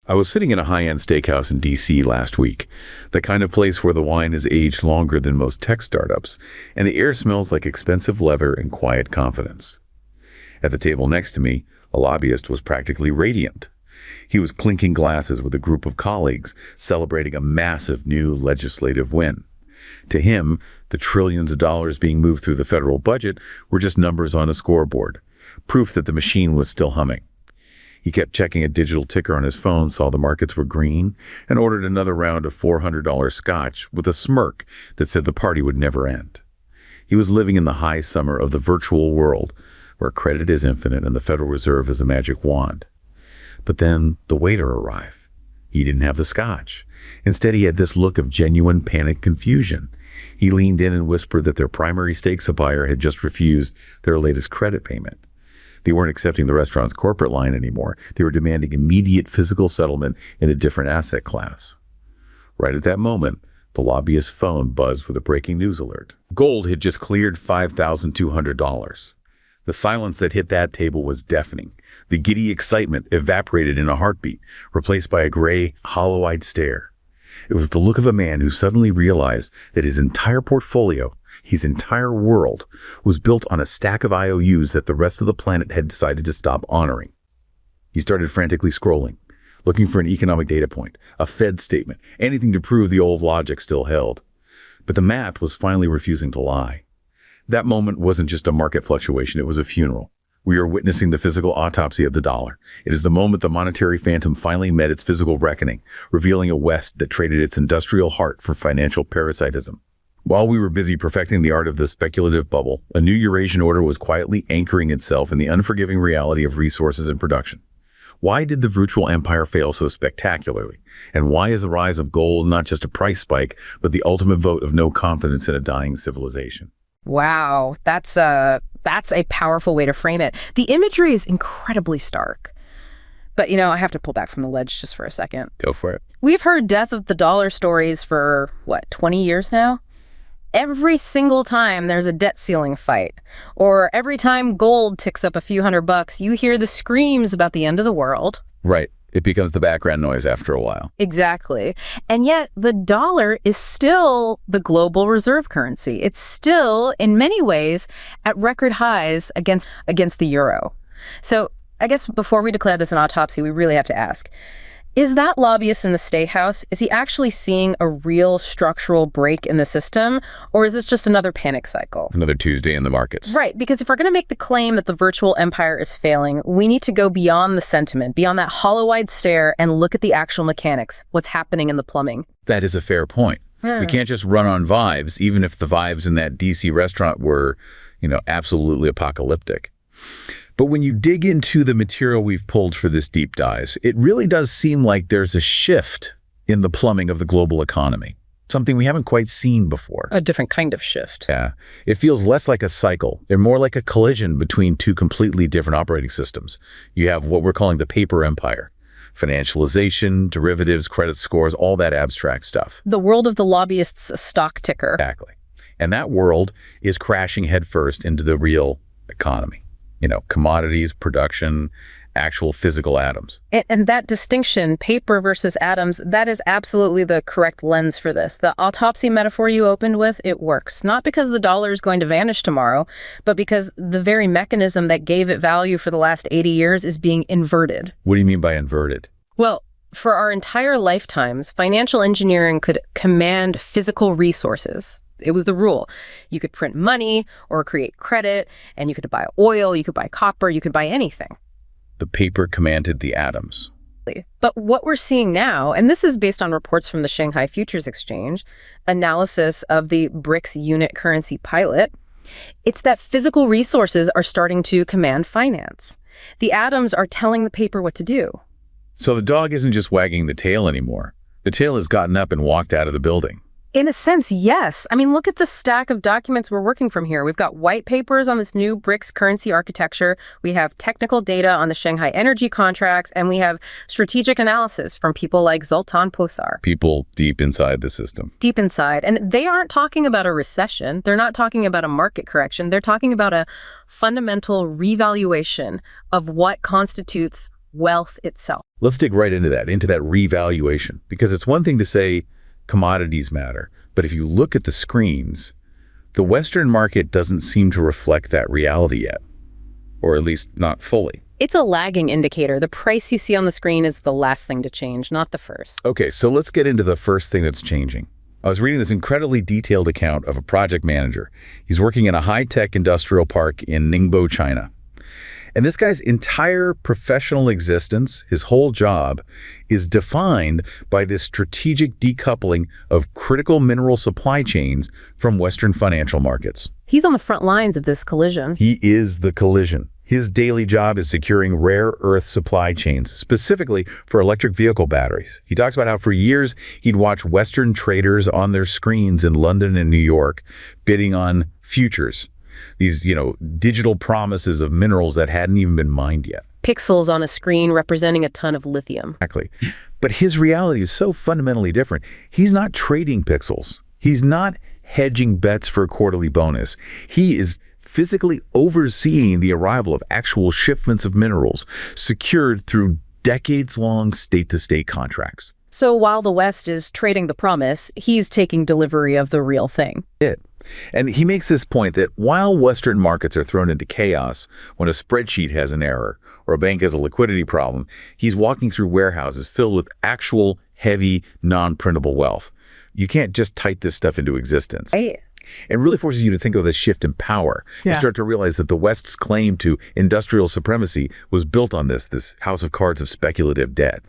I was sitting in a high-end steakhouse in D.C. last week, the kind of place where the wine is aged longer than most tech startups, and the air smells like expensive leather and quiet confidence. At the table next to me, a lobbyist was practically radiant. He was clinking glasses with a group of colleagues, celebrating a massive new legislative win. To him, the trillions of dollars being moved through the federal budget were just numbers on a scoreboard, proof that the machine was still humming. He kept checking a digital ticker on his phone, saw the markets were green, and ordered another round of $400 scotch with a smirk that said the party would never end. He was living in the high summer of the virtual world, where credit is infinite and the Federal Reserve is a magic wand. But then the waiter arrived. He didn't have the scotch. Instead, he had this look of genuine panicked confusion. He leaned in and whispered that their primary steak supplier had just refused their latest credit payment. They weren't accepting the restaurant's corporate line anymore. They were demanding immediate physical settlement in a different asset class. Right at that moment, the lobbyist's phone buzzed with a breaking news alert. Gold had just cleared $5,200. The silence that hit that table was deafening. The giddy excitement evaporated in a heartbeat, replaced by a gray, hollow-eyed stare. It was the look of a man who suddenly realized that his entire portfolio, his entire world, was built on a stack of IOUs that the rest of the planet had decided to stop honoring. He started frantically scrolling, looking for an economic data point, a Fed statement, anything to prove the old logic still held. But the math was finally refusing to lie. That moment wasn't just a market fluctuation, it was a funeral. We are witnessing the physical autopsy of the dollar. It is the moment the monetary phantom finally met its physical reckoning, revealing a West that traded its industrial heart for financial parasitism. While we were busy perfecting the art of the speculative bubble, a new Eurasian order was quietly anchoring itself in the unforgiving reality of resources and production. Why did the virtual empire fail so spectacularly? And why is the rise of gold not just a price spike, but the ultimate vote of no confidence in a dying civilization? Wow, that's a powerful way to frame it. The imagery is incredibly stark. But, I have to pull back from the ledge just for a second. Go for it. We've heard death of the dollar stories for, 20 years now? Every single time there's a debt ceiling fight, or every time gold ticks up a few $100, you hear the screams about the end of the world. Right. It becomes the background noise after a while. Exactly. And yet the dollar is still the global reserve currency. It's still, in many ways, at record highs against the euro. So I guess before we declare this an autopsy, we really have to ask, is that lobbyist in the State House, is he actually seeing a real structural break in the system, or is this just another panic cycle? Another Tuesday in the markets. Right, because if we're going to make the claim that the virtual empire is failing, we need to go beyond the sentiment, beyond that hollow-eyed stare, and look at the actual mechanics, what's happening in the plumbing. That is a fair point. We can't just run on vibes, even if the vibes in that DC restaurant were, absolutely apocalyptic. But when you dig into the material we've pulled for this deep dive, it really does seem like there's a shift in the plumbing of the global economy, something we haven't quite seen before. A different kind of shift. Yeah. It feels less like a cycle and more like a collision between two completely different operating systems. You have what we're calling the paper empire. Financialization, derivatives, credit scores, all that abstract stuff. The world of the lobbyist's stock ticker. Exactly. And that world is crashing headfirst into the real economy. Commodities, production, actual physical atoms. And that distinction, paper versus atoms, that is absolutely the correct lens for this. The autopsy metaphor you opened with, it works. Not because the dollar is going to vanish tomorrow, but because the very mechanism that gave it value for the last 80 years is being inverted. What do you mean by inverted? Well, for our entire lifetimes, financial engineering could command physical resources. It was the rule. You could print money or create credit, and you could buy oil, you could buy copper, you could buy anything. The paper commanded the atoms. But what we're seeing now, and this is based on reports from the Shanghai Futures Exchange, analysis of the BRICS unit currency pilot, it's that physical resources are starting to command finance. The atoms are telling the paper what to do. So the dog isn't just wagging the tail anymore. The tail has gotten up and walked out of the building. In a sense, yes. I mean, look at the stack of documents we're working from here. We've got white papers on this new BRICS currency architecture. We have technical data on the Shanghai energy contracts, and we have strategic analysis from people like Zoltan Posar. People deep inside the system. Deep inside. And they aren't talking about a recession. They're not talking about a market correction. They're talking about a fundamental revaluation of what constitutes wealth itself. Let's dig right into that revaluation, because it's one thing to say commodities matter, but if you look at the screens, the Western market doesn't seem to reflect that reality yet, or at least not fully. It's a lagging indicator. The price you see on the screen is the last thing to change, not the first. Okay, so let's get into the first thing that's changing. I was reading this incredibly detailed account of a project manager. He's working in a high-tech industrial park in Ningbo, China. And this guy's entire professional existence, his whole job, is defined by this strategic decoupling of critical mineral supply chains from Western financial markets. He's on the front lines of this collision. He is the collision. His daily job is securing rare earth supply chains, specifically for electric vehicle batteries. He talks about how for years he'd watch Western traders on their screens in London and New York bidding on futures, these, digital promises of minerals that hadn't even been mined yet. Pixels on a screen representing a ton of lithium. Exactly. But his reality is so fundamentally different. He's not trading pixels. He's not hedging bets for a quarterly bonus. He is physically overseeing the arrival of actual shipments of minerals secured through decades-long state-to-state contracts. So while the West is trading the promise, he's taking delivery of the real thing. And he makes this point that while Western markets are thrown into chaos when a spreadsheet has an error or a bank has a liquidity problem, he's walking through warehouses filled with actual, heavy, non-printable wealth. You can't just type this stuff into existence. Right. It really forces you to think of this shift in power. You start to realize that the West's claim to industrial supremacy was built on this house of cards of speculative debt.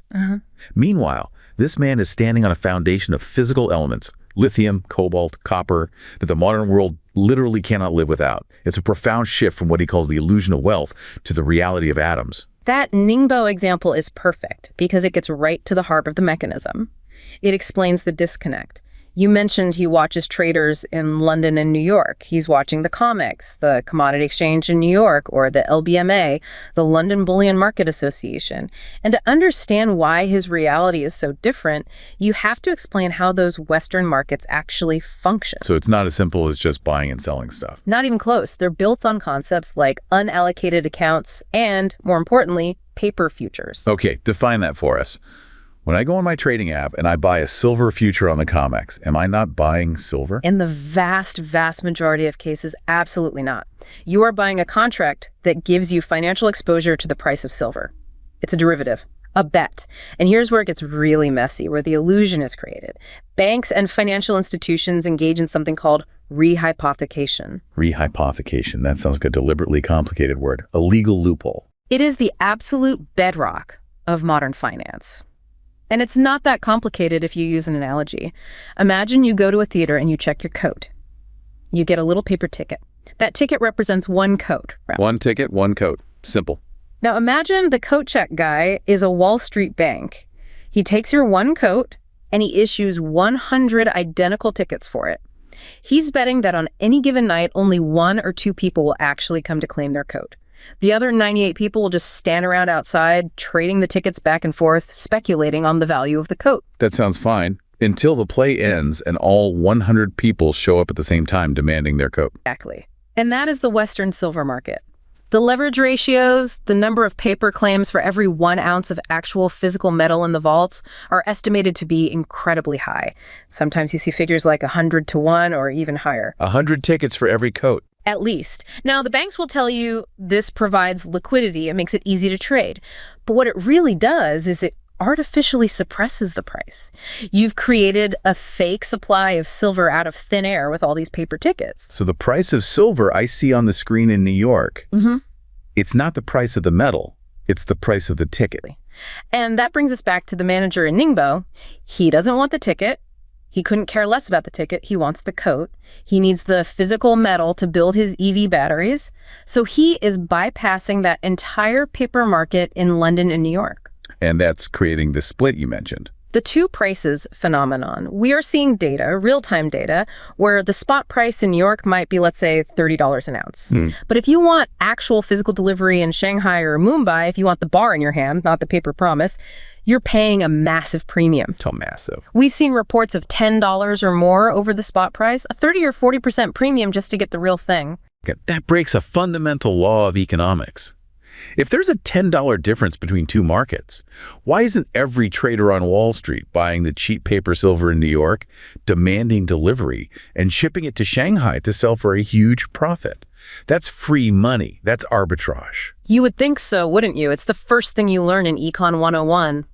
Meanwhile, this man is standing on a foundation of physical elements, lithium, cobalt, copper, that the modern world literally cannot live without. It's a profound shift from what he calls the illusion of wealth to the reality of atoms. That Ningbo example is perfect because it gets right to the heart of the mechanism. It explains the disconnect. You mentioned he watches traders in London and New York. He's watching the COMEX, the Commodity Exchange in New York, or the LBMA, the London Bullion Market Association. And to understand why his reality is so different, you have to explain how those Western markets actually function. So it's not as simple as just buying and selling stuff. Not even close. They're built on concepts like unallocated accounts and, more importantly, paper futures. Okay, define that for us. When I go on my trading app and I buy a silver future on the COMEX, am I not buying silver? In the vast, vast majority of cases, absolutely not. You are buying a contract that gives you financial exposure to the price of silver. It's a derivative, a bet. And here's where it gets really messy, where the illusion is created. Banks and financial institutions engage in something called rehypothecation. Rehypothecation, that sounds like a deliberately complicated word, a legal loophole. It is the absolute bedrock of modern finance. And it's not that complicated if you use an analogy. Imagine you go to a theater and you check your coat. You get a little paper ticket. That ticket represents one coat. One ticket, one coat. Simple. Now imagine the coat check guy is a Wall Street bank. He takes your one coat and he issues 100 identical tickets for it. He's betting that on any given night, only 1 or 2 people will actually come to claim their coat. The other 98 people will just stand around outside, trading the tickets back and forth, speculating on the value of the coat. That sounds fine, until the play ends and all 100 people show up at the same time demanding their coat. Exactly. And that is the Western silver market. The leverage ratios, the number of paper claims for every 1 ounce of actual physical metal in the vaults, are estimated to be incredibly high. Sometimes you see figures like 100 to 1 or even higher. 100 tickets for every coat. At least. Now, the banks will tell you this provides liquidity. It makes it easy to trade. But what it really does is it artificially suppresses the price. You've created a fake supply of silver out of thin air with all these paper tickets. So the price of silver I see on the screen in New York, it's not the price of the metal, it's the price of the ticket. And that brings us back to the manager in Ningbo. He doesn't want the ticket. He couldn't care less about the ticket. He wants the coat. He needs the physical metal to build his EV batteries. So he is bypassing that entire paper market in London and New York. And that's creating the split you mentioned. The two prices phenomenon. We are seeing data, real-time data, where the spot price in New York might be, let's say, $30 an ounce. But if you want actual physical delivery in Shanghai or Mumbai, if you want the bar in your hand, not the paper promise, you're paying a massive premium. So massive. We've seen reports of $10 or more over the spot price, a 30 or 40% premium just to get the real thing. That breaks a fundamental law of economics. If there's a $10 difference between two markets, why isn't every trader on Wall Street buying the cheap paper silver in New York, demanding delivery, and shipping it to Shanghai to sell for a huge profit? That's free money. That's arbitrage. You would think so, wouldn't you? It's the first thing you learn in Econ 101.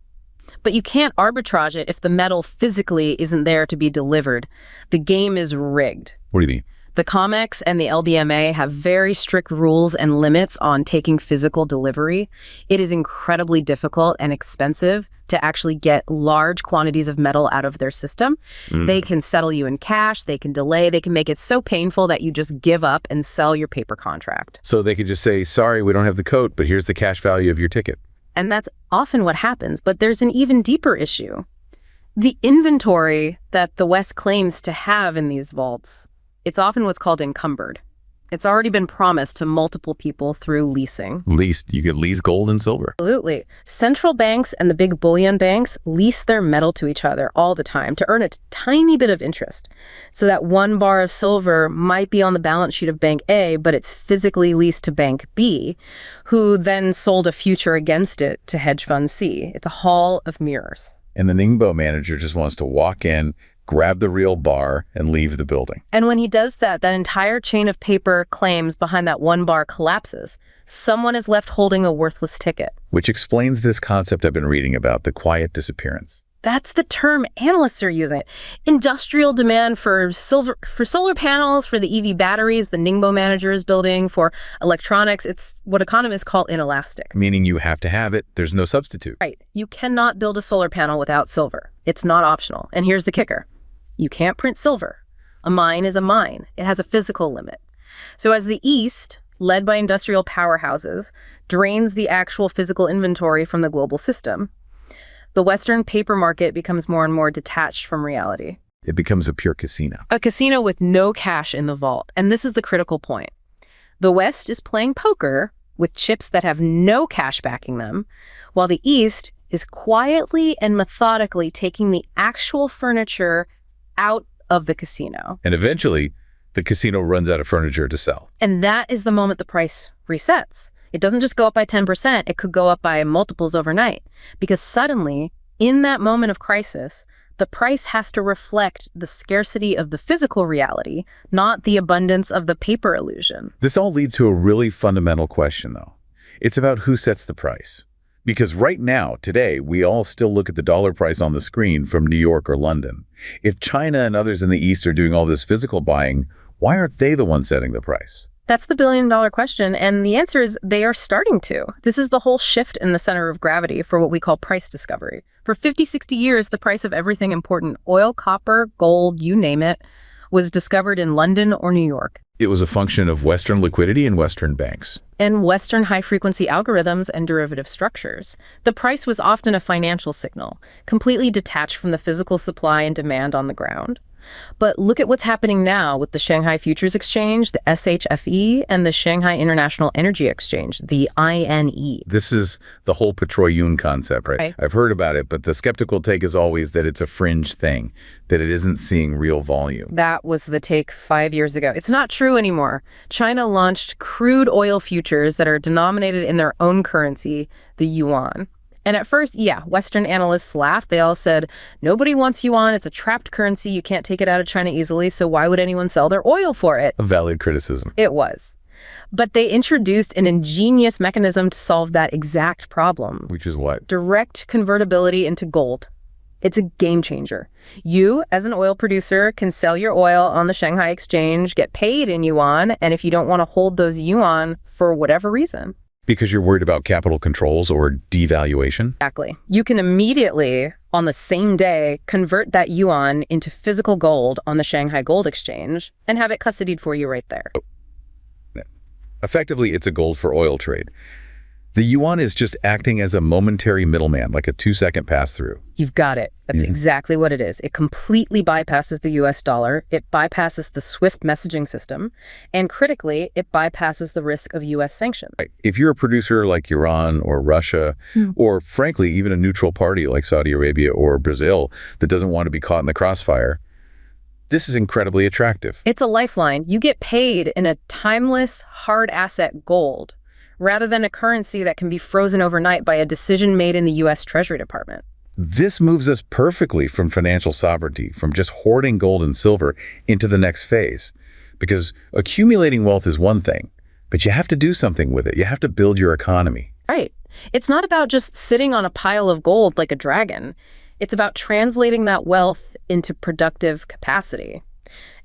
But you can't arbitrage it if the metal physically isn't there to be delivered. The game is rigged. What do you mean? The COMEX and the LBMA have very strict rules and limits on taking physical delivery. It is incredibly difficult and expensive to actually get large quantities of metal out of their system. They can settle you in cash, they can delay, they can make it so painful that you just give up and sell your paper contract. So they could just say, sorry, we don't have the coat, but here's the cash value of your ticket. And that's often what happens, but there's an even deeper issue. The inventory that the West claims to have in these vaults, it's often what's called encumbered. It's already been promised to multiple people through leasing. You could lease gold and silver. Absolutely. Central banks and the big bullion banks lease their metal to each other all the time to earn a tiny bit of interest. So that 1 bar of silver might be on the balance sheet of Bank A, but it's physically leased to Bank B, who then sold a future against it to hedge fund C. It's a hall of mirrors. And the Ningbo manager just wants to walk in, grab the real bar, and leave the building. And when he does that, that entire chain of paper claims behind that 1 bar collapses. Someone is left holding a worthless ticket. Which explains this concept I've been reading about, the quiet disappearance. That's the term analysts are using. Industrial demand for solar panels, for the EV batteries the Ningbo manager is building, for electronics. It's what economists call inelastic. Meaning you have to have it. There's no substitute. Right. You cannot build a solar panel without silver. It's not optional. And here's the kicker. You can't print silver. A mine is a mine. It has a physical limit. So as the East, led by industrial powerhouses, drains the actual physical inventory from the global system, the Western paper market becomes more and more detached from reality. It becomes a pure casino. A casino with no cash in the vault. And this is the critical point. The West is playing poker with chips that have no cash backing them, while the East is quietly and methodically taking the actual furniture out of the casino. And eventually, the casino runs out of furniture to sell. And that is the moment the price resets. It doesn't just go up by 10%, it could go up by multiples overnight. Because suddenly, in that moment of crisis, the price has to reflect the scarcity of the physical reality, not the abundance of the paper illusion. This all leads to a really fundamental question, though. It's about who sets the price. Because right now, today, we all still look at the dollar price on the screen from New York or London. If China and others in the East are doing all this physical buying, why aren't they the ones setting the price? That's the billion-dollar question, and the answer is they are starting to. This is the whole shift in the center of gravity for what we call price discovery. For 50, 60 years, the price of everything important, oil, copper, gold, you name it, was discovered in London or New York. It was a function of Western liquidity and Western banks. And Western high-frequency algorithms and derivative structures. The price was often a financial signal, completely detached from the physical supply and demand on the ground. But look at what's happening now with the Shanghai Futures Exchange, the SHFE, and the Shanghai International Energy Exchange, the INE. This is the whole petroleum concept, right? I've heard about it, but the skeptical take is always that it's a fringe thing, that it isn't seeing real volume. That was the take 5 years ago. It's not true anymore. China launched crude oil futures that are denominated in their own currency, the yuan. And at first, yeah, Western analysts laughed. They all said, nobody wants yuan. It's a trapped currency. You can't take it out of China easily. So why would anyone sell their oil for it? A valid criticism. It was. But they introduced an ingenious mechanism to solve that exact problem. Which is what? Direct convertibility into gold. It's a game changer. You, as an oil producer, can sell your oil on the Shanghai Exchange, get paid in yuan, and if you don't want to hold those yuan for whatever reason. Because you're worried about capital controls or devaluation? Exactly. You can immediately, on the same day, convert that yuan into physical gold on the Shanghai Gold Exchange and have it custodied for you right there. Effectively, it's a gold for oil trade. The yuan is just acting as a momentary middleman, like a 2-second pass-through. You've got it. That's exactly what it is. It completely bypasses the US dollar. It bypasses the SWIFT messaging system. And critically, it bypasses the risk of US sanctions. Right. If you're a producer like Iran or Russia, or frankly, even a neutral party like Saudi Arabia or Brazil that doesn't want to be caught in the crossfire, this is incredibly attractive. It's a lifeline. You get paid in a timeless, hard asset gold, rather than a currency that can be frozen overnight by a decision made in the U.S. Treasury Department. This moves us perfectly from financial sovereignty, from just hoarding gold and silver, into the next phase. Because accumulating wealth is one thing, but you have to do something with it. You have to build your economy. Right. It's not about just sitting on a pile of gold like a dragon. It's about translating that wealth into productive capacity.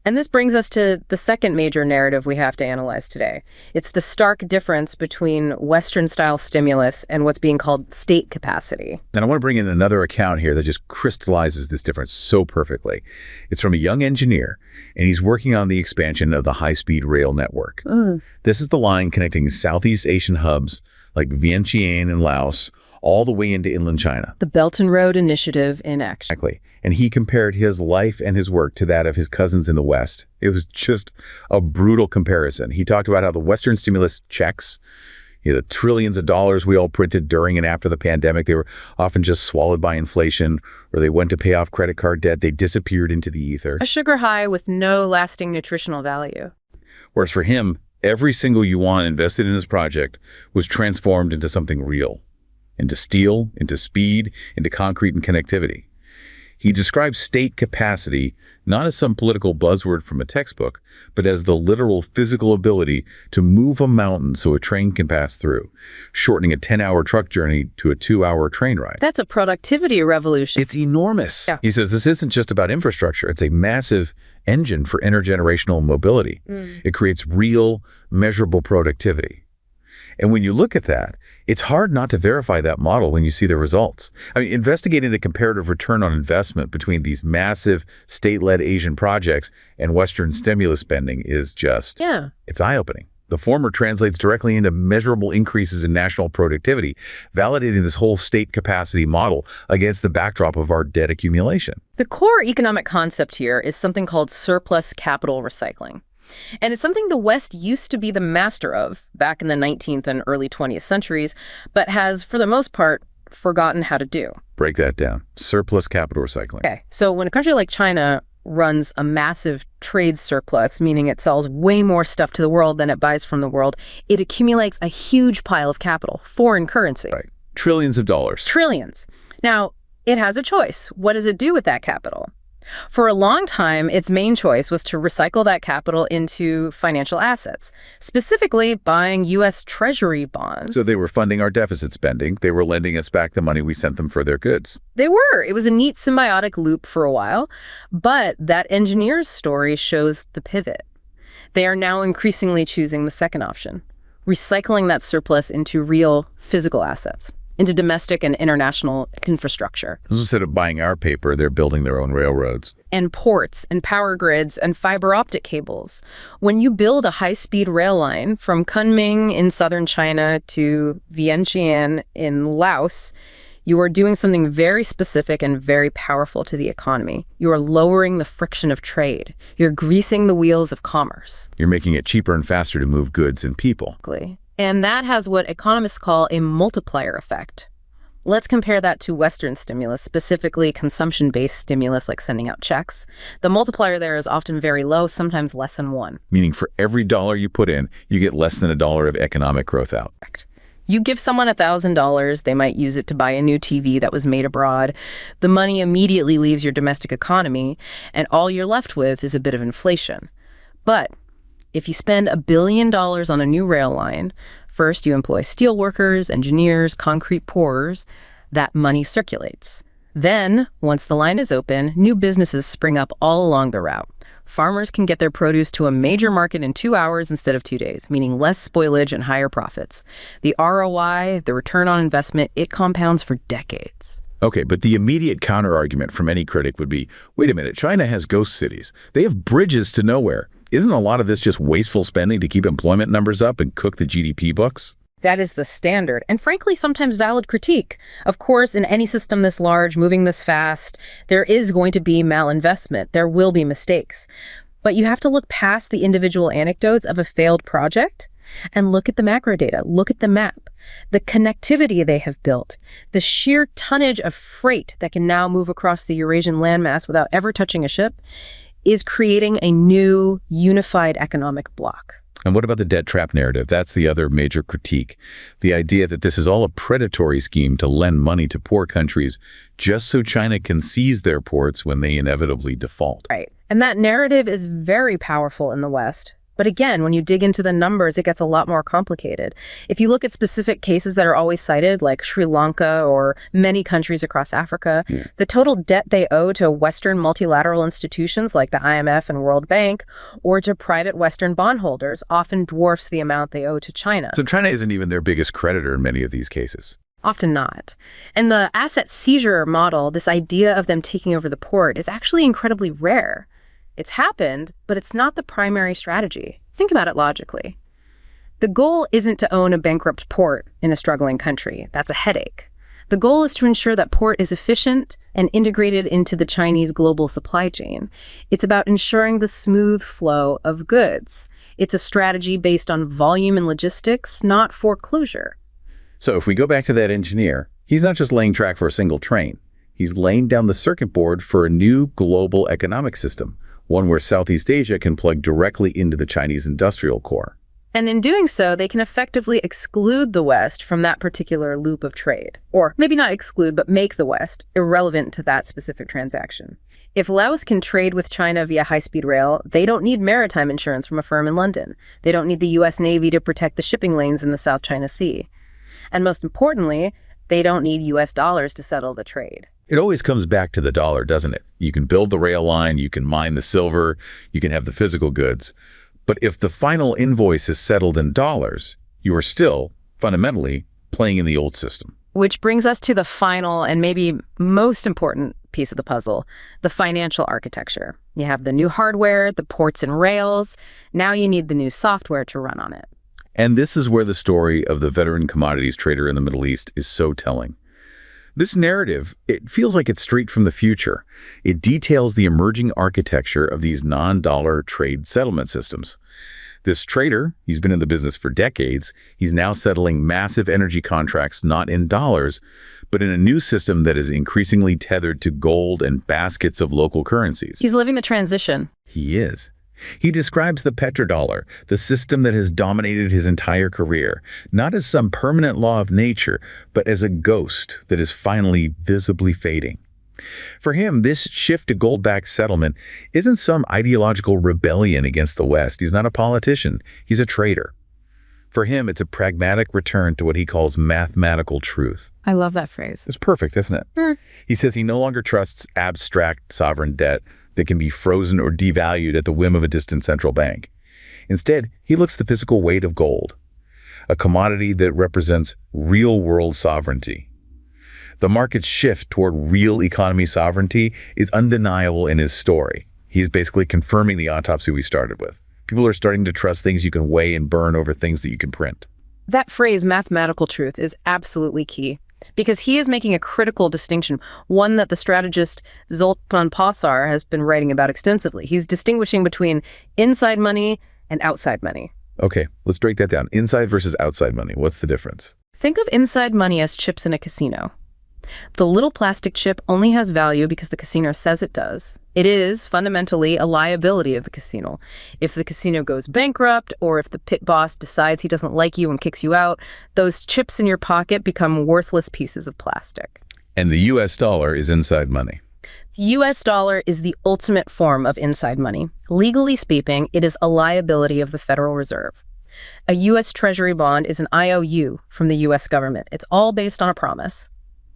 And this brings us to the second major narrative we have to analyze today. It's the stark difference between Western-style stimulus and what's being called state capacity. And I want to bring in another account here that just crystallizes this difference so perfectly. It's from a young engineer, and he's working on the expansion of the high-speed rail network. This is the line connecting Southeast Asian hubs like Vientiane in Laos all the way into inland China. The Belt and Road Initiative in action. Exactly. And he compared his life and his work to that of his cousins in the West. It was just a brutal comparison. He talked about how the Western stimulus checks, the trillions of dollars we all printed during and after the pandemic, they were often just swallowed by inflation, or they went to pay off credit card debt. They disappeared into the ether. A sugar high with no lasting nutritional value. Whereas for him, every single yuan invested in his project was transformed into something real, into steel, into speed, into concrete and connectivity. He describes state capacity not as some political buzzword from a textbook, but as the literal physical ability to move a mountain so a train can pass through, shortening a 10-hour truck journey to a 2-hour train ride. That's a productivity revolution. It's enormous. Yeah. He says this isn't just about infrastructure. It's a massive engine for intergenerational mobility. It creates real, measurable productivity. And when you look at that, it's hard not to verify that model when you see the results. I mean, investigating the comparative return on investment between these massive state-led Asian projects and Western stimulus spending is just, it's eye-opening. The former translates directly into measurable increases in national productivity, validating this whole state capacity model against the backdrop of our debt accumulation. The core economic concept here is something called surplus capital recycling. And it's something the West used to be the master of back in the 19th and early 20th centuries, but has, for the most part, forgotten how to do. Break that down. Surplus capital recycling. Okay, so when a country like China runs a massive trade surplus, meaning it sells way more stuff to the world than it buys from the world, it accumulates a huge pile of capital, foreign currency. Right. Trillions of dollars. Trillions. Now, it has a choice. What does it do with that capital? For a long time, its main choice was to recycle that capital into financial assets, specifically buying U.S. Treasury bonds. So they were funding our deficit spending. They were lending us back the money we sent them for their goods. They were. It was a neat symbiotic loop for a while. But that engineer's story shows the pivot. They are now increasingly choosing the second option, recycling that surplus into real physical assets, into domestic and international infrastructure. Instead of buying our paper, they're building their own railroads. And ports and power grids and fiber optic cables. When you build a high-speed rail line from Kunming in southern China to Vientiane in Laos, you are doing something very specific and very powerful to the economy. You are lowering the friction of trade. You're greasing the wheels of commerce. You're making it cheaper and faster to move goods and people. And that has what economists call a multiplier effect. Let's compare that to Western stimulus, specifically consumption-based stimulus like sending out checks. The multiplier there is often very low, sometimes less than 1. Meaning for every dollar you put in, you get less than $1 of economic growth out. You give someone $1,000, they might use it to buy a new TV that was made abroad. The money immediately leaves your domestic economy, and all you're left with is a bit of inflation. But if you spend $1 billion on a new rail line, first you employ steel workers, engineers, concrete pourers, that money circulates. Then, once the line is open, new businesses spring up all along the route. Farmers can get their produce to a major market in 2 hours instead of 2 days, meaning less spoilage and higher profits. The ROI, the return on investment, it compounds for decades. Okay, but the immediate counter-argument from any critic would be, wait a minute, China has ghost cities. They have bridges to nowhere. Isn't a lot of this just wasteful spending to keep employment numbers up and cook the GDP books? That is the standard, and frankly, sometimes valid critique. Of course, in any system this large, moving this fast, there is going to be malinvestment. There will be mistakes. But you have to look past the individual anecdotes of a failed project and look at the macro data, look at the map, the connectivity they have built, the sheer tonnage of freight that can now move across the Eurasian landmass without ever touching a ship is creating a new unified economic bloc. And what about the debt trap narrative? That's the other major critique. The idea that this is all a predatory scheme to lend money to poor countries just so China can seize their ports when they inevitably default. Right. And that narrative is very powerful in the West. But again, when you dig into the numbers, it gets a lot more complicated. If you look at specific cases that are always cited, like Sri Lanka or many countries across Africa, the total debt they owe to Western multilateral institutions like the IMF and World Bank, or to private Western bondholders, often dwarfs the amount they owe to China. So China isn't even their biggest creditor in many of these cases. Often not. And the asset seizure model, this idea of them taking over the port, is actually incredibly rare. It's happened, but it's not the primary strategy. Think about it logically. The goal isn't to own a bankrupt port in a struggling country. That's a headache. The goal is to ensure that port is efficient and integrated into the Chinese global supply chain. It's about ensuring the smooth flow of goods. It's a strategy based on volume and logistics, not foreclosure. So if we go back to that engineer, he's not just laying track for a single train. He's laying down the circuit board for a new global economic system, one where Southeast Asia can plug directly into the Chinese industrial core. And in doing so, they can effectively exclude the West from that particular loop of trade. Or maybe not exclude, but make the West irrelevant to that specific transaction. If Laos can trade with China via high-speed rail, they don't need maritime insurance from a firm in London. They don't need the U.S. Navy to protect the shipping lanes in the South China Sea. And most importantly, they don't need U.S. dollars to settle the trade. It always comes back to the dollar, doesn't it? You can build the rail line, you can mine the silver, you can have the physical goods. But if the final invoice is settled in dollars, you are still, fundamentally, playing in the old system. Which brings us to the final and maybe most important piece of the puzzle, the financial architecture. You have the new hardware, the ports and rails. Now you need the new software to run on it. And this is where the story of the veteran commodities trader in the Middle East is so telling. This narrative, it feels like it's straight from the future. It details the emerging architecture of these non-dollar trade settlement systems. This trader, he's been in the business for decades. He's now settling massive energy contracts not in dollars, but in a new system that is increasingly tethered to gold and baskets of local currencies. He's living the transition. He is. He describes the petrodollar, the system that has dominated his entire career, not as some permanent law of nature, but as a ghost that is finally visibly fading. For him, this shift to gold-backed settlement isn't some ideological rebellion against the West. He's not a politician. He's a trader. For him, it's a pragmatic return to what he calls mathematical truth. I love that phrase. It's perfect, isn't it? He says he no longer trusts abstract sovereign debt that can be frozen or devalued at the whim of a distant central bank. Instead, he looks at the physical weight of gold, a commodity that represents real-world sovereignty. The market's shift toward real economy sovereignty is undeniable in his story. He's basically confirming the autopsy we started with. People are starting to trust things you can weigh and burn over things that you can print. That phrase, mathematical truth, is absolutely key. Because he is making a critical distinction, one that the strategist Zoltan Pasar has been writing about extensively. He's distinguishing between inside money and outside money. Okay, let's break that down. Inside versus outside money. What's the difference? Think of inside money as chips in a casino. The little plastic chip only has value because the casino says it does. It is fundamentally a liability of the casino. If the casino goes bankrupt, or if the pit boss decides he doesn't like you and kicks you out, those chips in your pocket become worthless pieces of plastic. And the US dollar is inside money. The US dollar is the ultimate form of inside money. Legally speaking, it is a liability of the Federal Reserve. A US Treasury bond is an IOU from the US government. It's all based on a promise.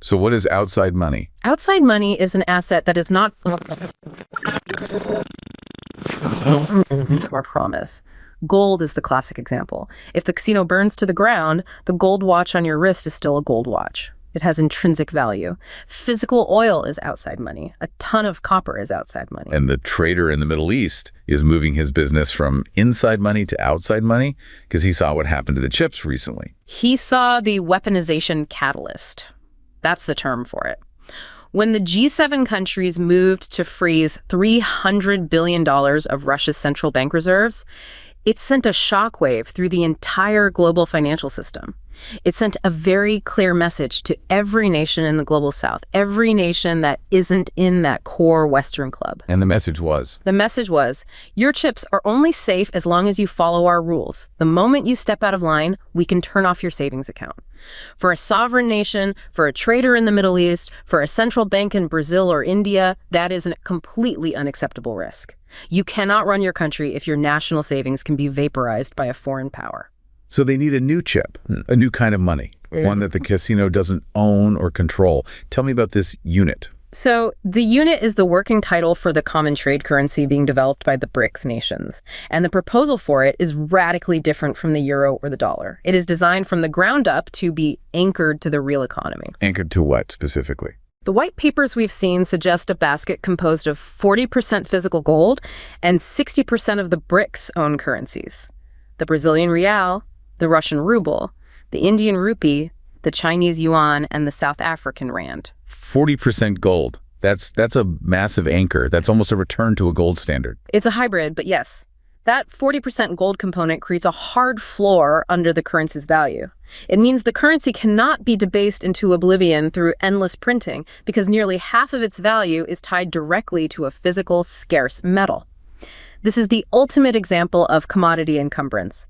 So what is outside money? Outside money is an asset that is not our promise. Gold is the classic example. If the casino burns to the ground, the gold watch on your wrist is still a gold watch. It has intrinsic value. Physical oil is outside money. A ton of copper is outside money. And the trader in the Middle East is moving his business from inside money to outside money because he saw what happened to the chips recently. He saw the weaponization catalyst. That's the term for it. When the G7 countries moved to freeze $300 billion of Russia's central bank reserves, it sent a shockwave through the entire global financial system. It sent a very clear message to every nation in the global south, every nation that isn't in that core Western club. And the message was? The message was, your chips are only safe as long as you follow our rules. The moment you step out of line, we can turn off your savings account. For a sovereign nation, for a trader in the Middle East, for a central bank in Brazil or India, that is a completely unacceptable risk. You cannot run your country if your national savings can be vaporized by a foreign power. So they need a new chip, a new kind of money, one that the casino doesn't own or control. Tell me about this unit. So the unit is the working title for the common trade currency being developed by the BRICS nations. And the proposal for it is radically different from the euro or the dollar. It is designed from the ground up to be anchored to the real economy. Anchored to what specifically? The white papers we've seen suggest a basket composed of 40% physical gold and 60% of the BRICS own currencies. The Brazilian real, the Russian ruble, the Indian rupee, the Chinese yuan, and the South African rand. 40% gold. That's a massive anchor. That's almost a return to a gold standard. It's a hybrid, but yes. That 40% gold component creates a hard floor under the currency's value. It means the currency cannot be debased into oblivion through endless printing because nearly half of its value is tied directly to a physical, scarce metal. This is the ultimate example of commodity encumbrance.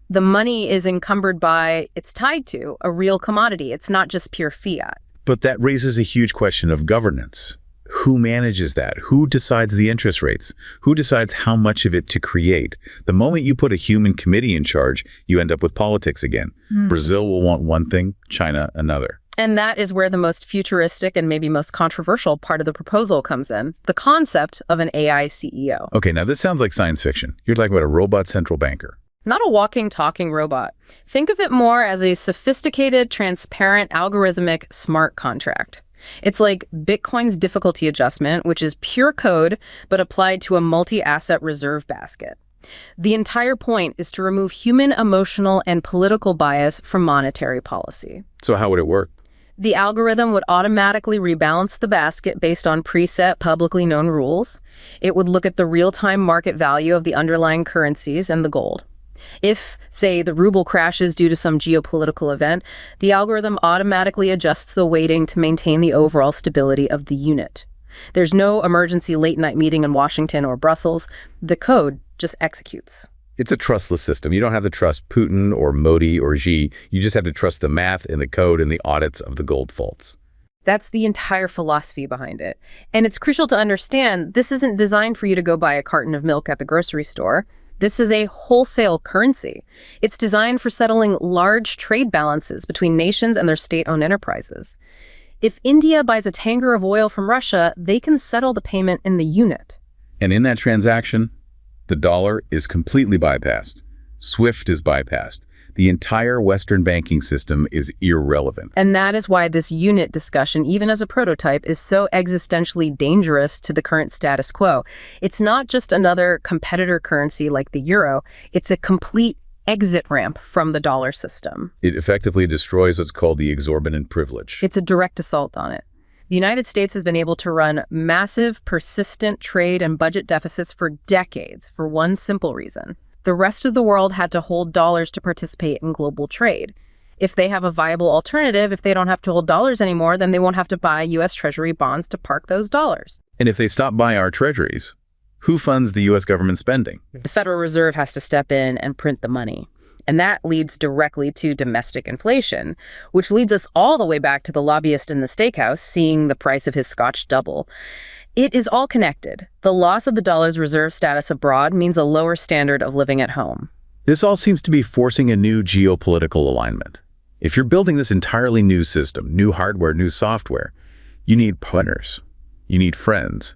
The money is encumbered by, it's tied to, a real commodity. It's not just pure fiat. But that raises a huge question of governance. Who manages that? Who decides the interest rates? Who decides how much of it to create? The moment you put a human committee in charge, you end up with politics again. Brazil will want one thing, China another. And that is where the most futuristic and maybe most controversial part of the proposal comes in, the concept of an AI CEO. Okay, now this sounds like science fiction. You're talking about a robot central banker. Not a walking, talking robot. Think of it more as a sophisticated, transparent, algorithmic smart contract. It's like Bitcoin's difficulty adjustment, which is pure code, but applied to a multi-asset reserve basket. The entire point is to remove human emotional and political bias from monetary policy. So how would it work? The algorithm would automatically rebalance the basket based on preset, publicly known rules. It would look at the real-time market value of the underlying currencies and the gold. If, say, the ruble crashes due to some geopolitical event, the algorithm automatically adjusts the weighting to maintain the overall stability of the unit. There's no emergency late-night meeting in Washington or Brussels. The code just executes. It's a trustless system. You don't have to trust Putin or Modi or Xi. You just have to trust the math and the code and the audits of the gold vaults. That's the entire philosophy behind it. And it's crucial to understand this isn't designed for you to go buy a carton of milk at the grocery store. This is a wholesale currency. It's designed for settling large trade balances between nations and their state-owned enterprises. If India buys a tanker of oil from Russia, they can settle the payment in the unit. And in that transaction, the dollar is completely bypassed. SWIFT is bypassed. The entire Western banking system is irrelevant. And that is why this unit discussion, even as a prototype, is so existentially dangerous to the current status quo. It's not just another competitor currency like the euro. It's a complete exit ramp from the dollar system. It effectively destroys what's called the exorbitant privilege. It's a direct assault on it. The United States has been able to run massive, persistent trade and budget deficits for decades for one simple reason. The rest of the world had to hold dollars to participate in global trade. If they have a viable alternative, if they don't have to hold dollars anymore, then they won't have to buy U.S. Treasury bonds to park those dollars. And if they stop buying our treasuries, who funds the U.S. government spending? The Federal Reserve has to step in and print the money. And that leads directly to domestic inflation, which leads us all the way back to the lobbyist in the steakhouse seeing the price of his scotch double. It is all connected. The loss of the dollar's reserve status abroad means a lower standard of living at home. This all seems to be forcing a new geopolitical alignment. If you're building this entirely new system, new hardware, new software, you need partners. You need friends.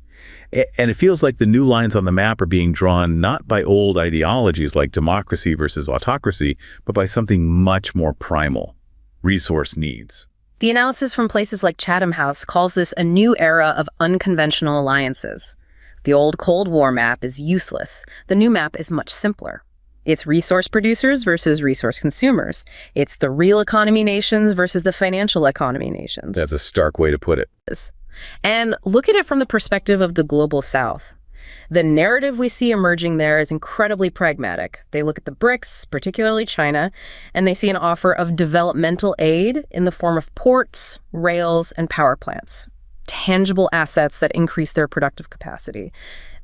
And it feels like the new lines on the map are being drawn not by old ideologies like democracy versus autocracy, but by something much more primal: resource needs. The analysis from places like Chatham House calls this a new era of unconventional alliances. The old Cold War map is useless. The new map is much simpler. It's resource producers versus resource consumers. It's the real economy nations versus the financial economy nations. That's a stark way to put it. And look at it from the perspective of the global south. The narrative we see emerging there is incredibly pragmatic. They look at the BRICS, particularly China, and they see an offer of developmental aid in the form of ports, rails, and power plants, tangible assets that increase their productive capacity.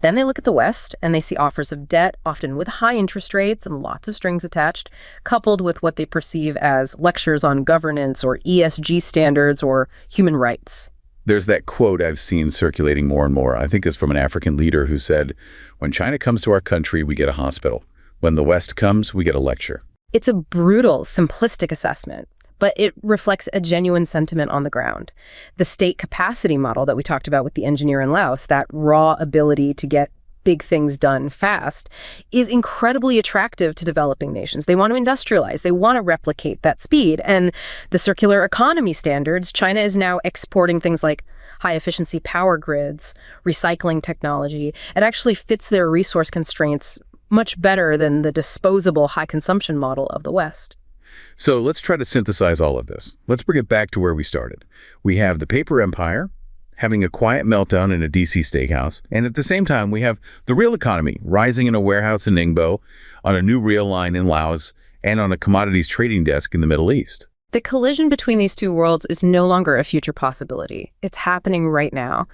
Then they look at the West, and they see offers of debt, often with high interest rates and lots of strings attached, coupled with what they perceive as lectures on governance or ESG standards or human rights. There's that quote I've seen circulating more and more. I think it's from an African leader who said, "When China comes to our country, we get a hospital. When the West comes, we get a lecture." It's a brutal, simplistic assessment, but it reflects a genuine sentiment on the ground. The state capacity model that we talked about with the engineer in Laos, that raw ability to get big things done fast, is incredibly attractive to developing nations. They want to industrialize. They want to replicate that speed. And the circular economy standards, China is now exporting things like high-efficiency power grids, recycling technology. It actually fits their resource constraints much better than the disposable high-consumption model of the West. So let's try to synthesize all of this. Let's bring it back to where we started. We have the paper empire having a quiet meltdown in a DC steakhouse, and at the same time we have the real economy rising in a warehouse in Ningbo, on a new rail line in Laos, and on a commodities trading desk in the Middle East. The collision between these two worlds is no longer a future possibility. It's happening right now.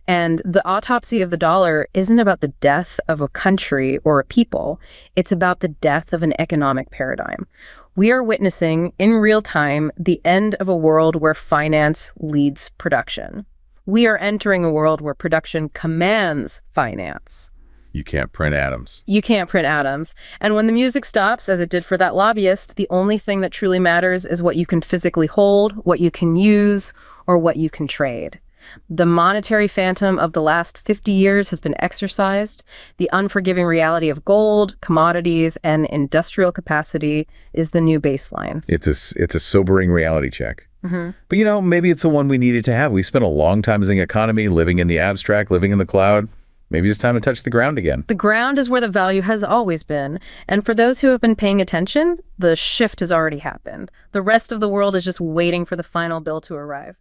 And the autopsy of the dollar isn't about the death of a country or a people. It's about the death of an economic paradigm. We are witnessing, in real time, the end of a world where finance leads production. We are entering a world where production commands finance. You can't print atoms. You can't print atoms. And when the music stops, as it did for that lobbyist, the only thing that truly matters is what you can physically hold, what you can use, or what you can trade. The monetary phantom of the last 50 years has been exorcised. The unforgiving reality of gold, commodities, and industrial capacity is the new baseline. It's a sobering reality check. Mm-hmm. But maybe it's the one we needed to have. We spent a long time as an economy living in the abstract, living in the cloud. Maybe it's time to touch the ground again. The ground is where the value has always been. And for those who have been paying attention, the shift has already happened. The rest of the world is just waiting for the final bill to arrive.